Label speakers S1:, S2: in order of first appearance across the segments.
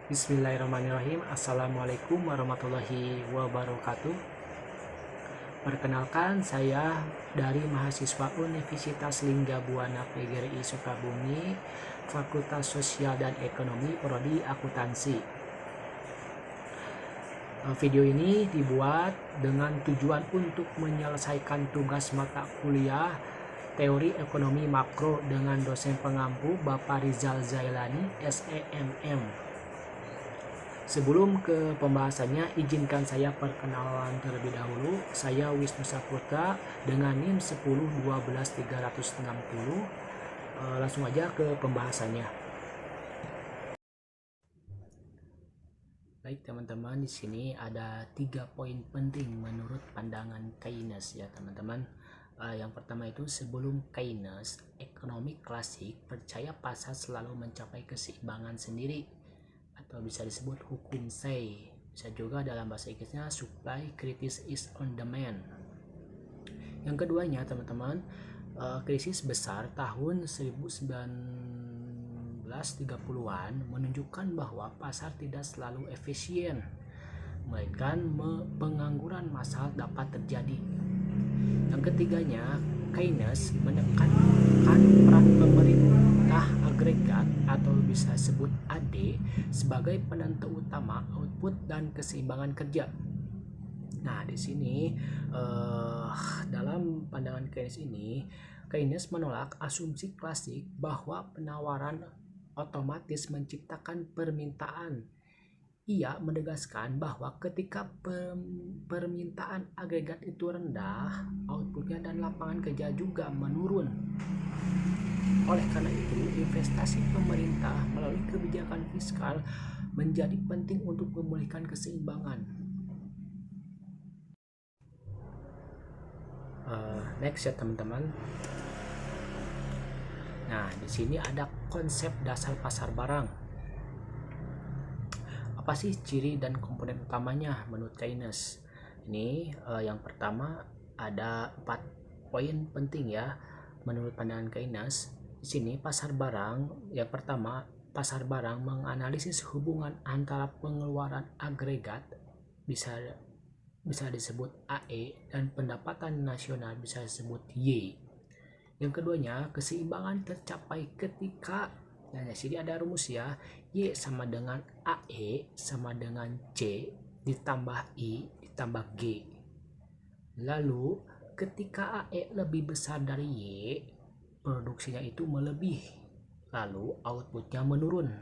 S1: Bismillahirrahmanirrahim. Assalamualaikum warahmatullahi wabarakatuh. Perkenalkan, saya dari mahasiswa Universitas Linggabuana PGRI Sukabumi, Fakultas Sosial dan Ekonomi, Prodi Akuntansi. Video ini dibuat dengan tujuan untuk menyelesaikan tugas mata kuliah Teori Ekonomi Makro dengan dosen pengampu Bapak Rizal Zailani, SEMM. Sebelum ke pembahasannya, izinkan saya perkenalan terlebih dahulu. Saya Wisnu Saputra dengan NIM 10 12 360. Langsung aja ke pembahasannya. Baik teman-teman, di sini ada 3 poin penting menurut pandangan Keynes ya teman-teman. Yang pertama itu, sebelum Keynes, ekonomi klasik percaya pasar selalu mencapai keseimbangan sendiri, atau bisa disebut hukum Say. Bisa juga dalam bahasa Inggrisnya supply kritis is on demand. Yang keduanya teman-teman, krisis besar tahun 1930-an menunjukkan bahwa pasar tidak selalu efisien, melainkan pengangguran massal dapat terjadi. Yang ketiganya, Keynes menekankan peran pemerintah agregat atau bisa sebut AD sebagai penentu utama output dan keseimbangan kerja. Nah, di sini dalam pandangan Keynes ini, Keynes menolak asumsi klasik bahwa penawaran otomatis menciptakan permintaan. Ia menegaskan bahwa ketika permintaan agregat itu rendah, outputnya dan lapangan kerja juga menurun. Oleh karena itu, investasi pemerintah melalui kebijakan fiskal menjadi penting untuk memulihkan keseimbangan. Next ya teman-teman. Nah, di sini ada konsep dasar pasar barang. Apa sih ciri dan komponen utamanya menurut Keynes? Ini yang pertama, ada 4 poin penting ya menurut pandangan Keynes. Di sini pasar barang, yang pertama, pasar barang menganalisis hubungan antara pengeluaran agregat bisa disebut AE dan pendapatan nasional bisa disebut Y. Yang keduanya, keseimbangan tercapai ketika, nah di sini ada rumus ya, Y sama dengan AE sama dengan C ditambah I ditambah G. Lalu ketika AE lebih besar dari Y, produksinya itu melebih, lalu outputnya menurun.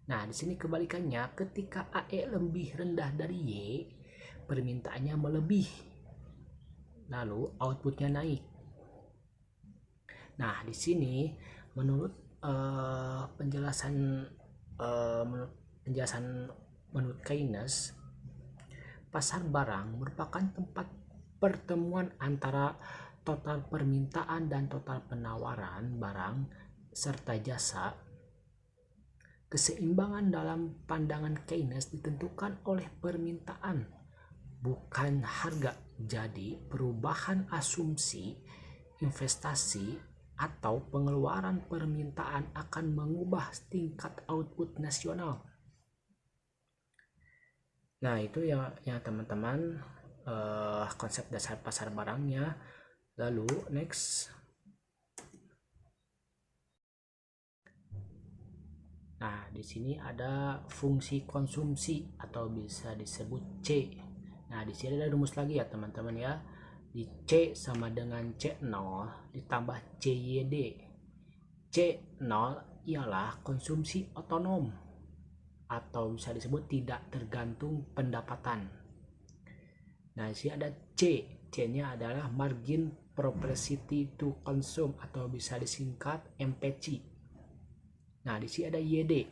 S1: Nah, di sini kebalikannya, ketika AE lebih rendah dari Y, permintaannya melebih, lalu outputnya naik. Nah, di sini menurut penjelasan menurut Keynes, pasar barang merupakan tempat pertemuan antara total permintaan dan total penawaran barang serta jasa. Keseimbangan dalam pandangan Keynes ditentukan oleh permintaan, bukan harga. Jadi, perubahan asumsi investasi atau pengeluaran permintaan akan mengubah tingkat output nasional. Nah, itu ya teman-teman, konsep dasar pasar barangnya. Lalu next. Nah, di sini ada fungsi konsumsi atau bisa disebut C. Nah, di sini ada rumus lagi ya teman-teman ya. Di C sama dengan C0 ditambah CYD. C0 ialah konsumsi otonom atau bisa disebut tidak tergantung pendapatan. Nah, di sini ada C. C-nya adalah margin propensity to consume atau bisa disingkat MPC. Nah, di sini ada YD.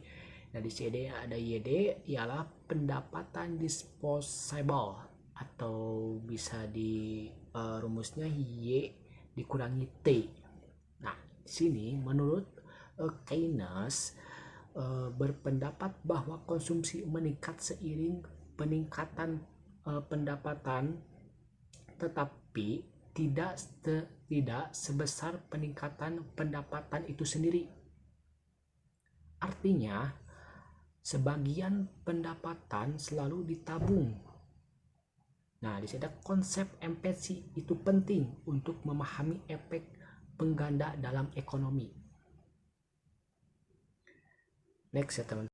S1: Nah, di sini ada YD ialah pendapatan disposable atau bisa di rumusnya Y dikurangi T. Nah, di sini menurut Keynes berpendapat bahwa konsumsi meningkat seiring peningkatan pendapatan, tetapi tidak sebesar peningkatan pendapatan itu sendiri. Artinya, sebagian pendapatan selalu ditabung. Nah, di sini ada konsep MPC itu penting untuk memahami efek pengganda dalam ekonomi. Next ya teman.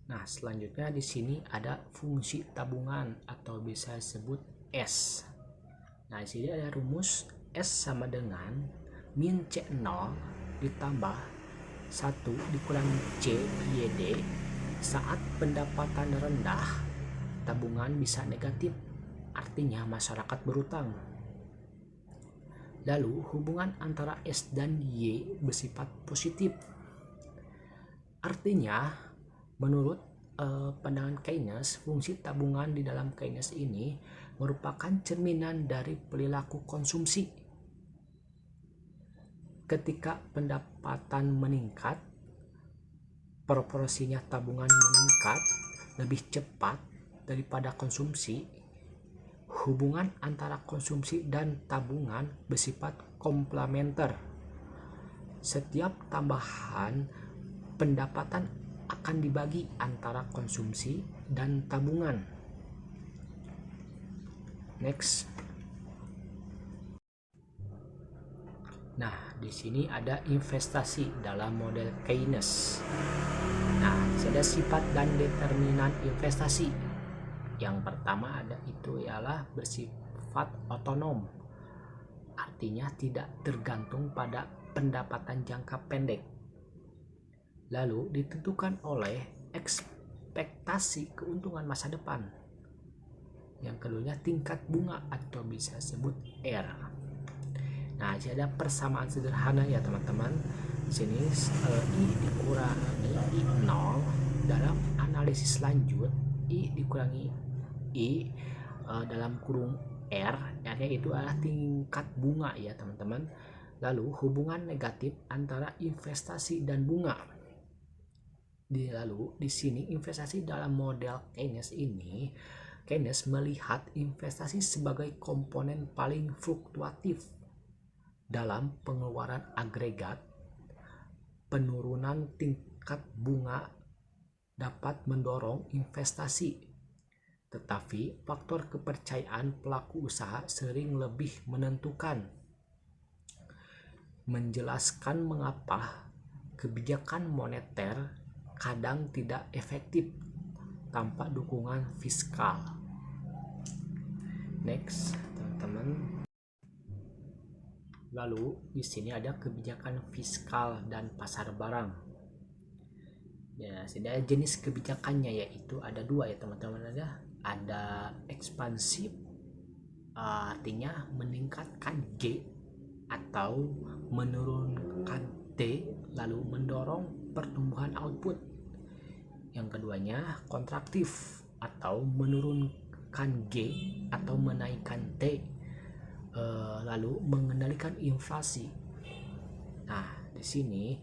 S1: Nah, selanjutnya di sini ada fungsi tabungan atau bisa disebut S. Nah, di sini ada rumus S sama dengan min C0 ditambah 1 dikurangi C YD. Saat pendapatan rendah, tabungan bisa negatif, artinya masyarakat berutang. Lalu hubungan antara S dan Y bersifat positif. Artinya, menurut pandangan Keynes, fungsi tabungan di dalam Keynes ini merupakan cerminan dari perilaku konsumsi. Ketika pendapatan meningkat, proporsinya tabungan meningkat lebih cepat daripada konsumsi. Hubungan antara konsumsi dan tabungan bersifat komplementer. Setiap tambahan pendapatan akan dibagi antara konsumsi dan tabungan. Next. Nah, di sini ada investasi dalam model Keynes. Nah, ada sifat dan determinan investasi. Yang pertama itu ialah bersifat otonom. Artinya tidak tergantung pada pendapatan jangka pendek. Lalu ditentukan oleh ekspektasi keuntungan masa depan. Yang keduanya tingkat bunga atau bisa disebut R. Nah, jadi ada persamaan sederhana ya teman-teman. Sini I dikurangi I0 dalam analisis lanjut, I dikurangi I dalam kurung R, R-nya itu adalah tingkat bunga ya teman-teman. Lalu hubungan negatif antara investasi dan bunga. Lalu di sini investasi dalam model Keynes ini, Keynes melihat investasi sebagai komponen paling fluktuatif dalam pengeluaran agregat. Penurunan tingkat bunga dapat mendorong investasi, tetapi faktor kepercayaan pelaku usaha sering lebih menentukan. Menjelaskan mengapa kebijakan moneter kadang tidak efektif tanpa dukungan fiskal. Next, teman-teman. Lalu di sini ada kebijakan fiskal dan pasar barang. Ya, ada jenis kebijakannya yaitu ada dua ya teman-teman. Ada ekspansif, artinya meningkatkan G atau menurunkan T, lalu mendorong pertumbuhan output. Yang keduanya kontraktif atau menurunkan G atau menaikkan T, lalu mengendalikan inflasi. Nah, di sini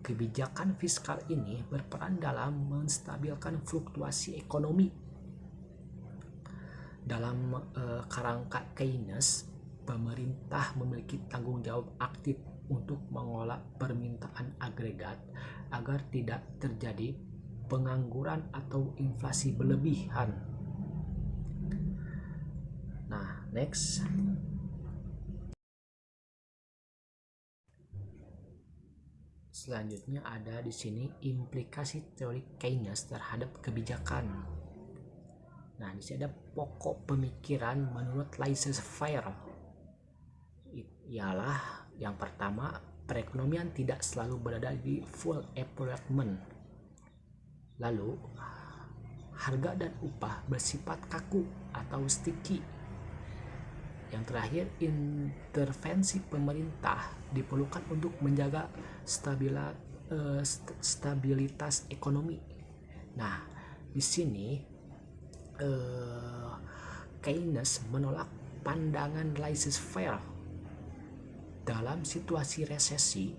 S1: kebijakan fiskal ini berperan dalam menstabilkan fluktuasi ekonomi. Dalam kerangka Keynes, pemerintah memiliki tanggung jawab aktif untuk mengolah permintaan agregat agar tidak terjadi pengangguran atau inflasi berlebihan. Nah, next. Selanjutnya ada di sini implikasi teori Keynes terhadap kebijakan. Nah, di sini ada pokok pemikiran menurut laissez-faire. Ialah yang pertama, perekonomian tidak selalu berada di full employment. Lalu, harga dan upah bersifat kaku atau sticky. Yang terakhir, intervensi pemerintah diperlukan untuk menjaga stabilitas ekonomi. Nah, di sini Keynes menolak pandangan laissez-faire. Dalam situasi resesi,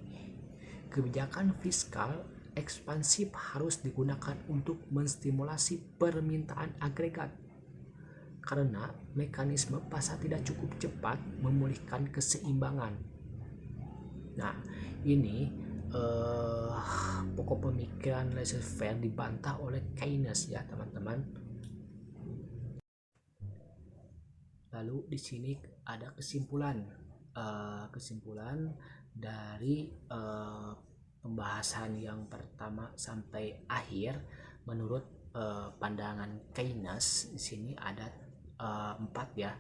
S1: kebijakan fiskal ekspansif harus digunakan untuk menstimulasi permintaan agregat, karena mekanisme pasar tidak cukup cepat memulihkan keseimbangan. Nah, ini eh, pokok pemikiran laissez-faire dibantah oleh Keynes ya teman-teman. Lalu di sini ada kesimpulan dari pembahasan yang pertama sampai akhir. Menurut pandangan Keynes di sini ada 4 ya.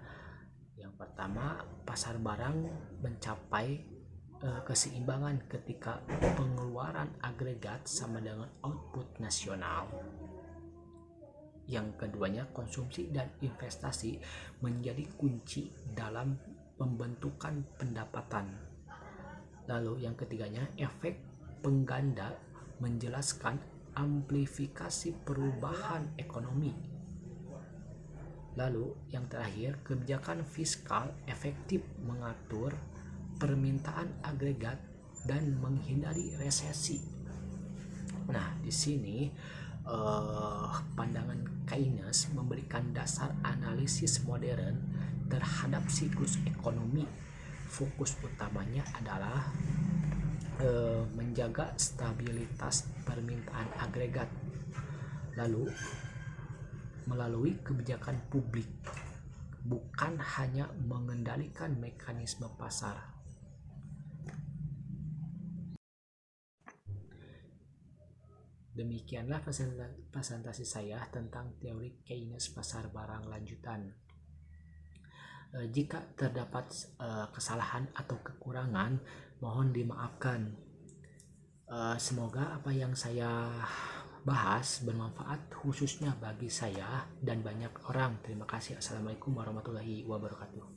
S1: Yang pertama, pasar barang mencapai keseimbangan ketika pengeluaran agregat sama dengan output nasional. Yang keduanya, konsumsi dan investasi menjadi kunci dalam pembentukan pendapatan. Lalu yang ketiganya, efek pengganda menjelaskan amplifikasi perubahan ekonomi. Lalu yang terakhir, kebijakan fiskal efektif mengatur permintaan agregat dan menghindari resesi. Nah, di sini pandangan Keynes memberikan dasar analisis modern terhadap siklus ekonomi. Fokus utamanya adalah menjaga stabilitas permintaan agregat, lalu melalui kebijakan publik, bukan hanya mengendalikan mekanisme pasar. Demikianlah presentasi saya tentang teori Keynes pasar barang lanjutan. Jika terdapat kesalahan atau kekurangan, mohon dimaafkan. Semoga apa yang saya bahas bermanfaat khususnya bagi saya dan banyak orang. Terima kasih. Assalamualaikum warahmatullahi wabarakatuh.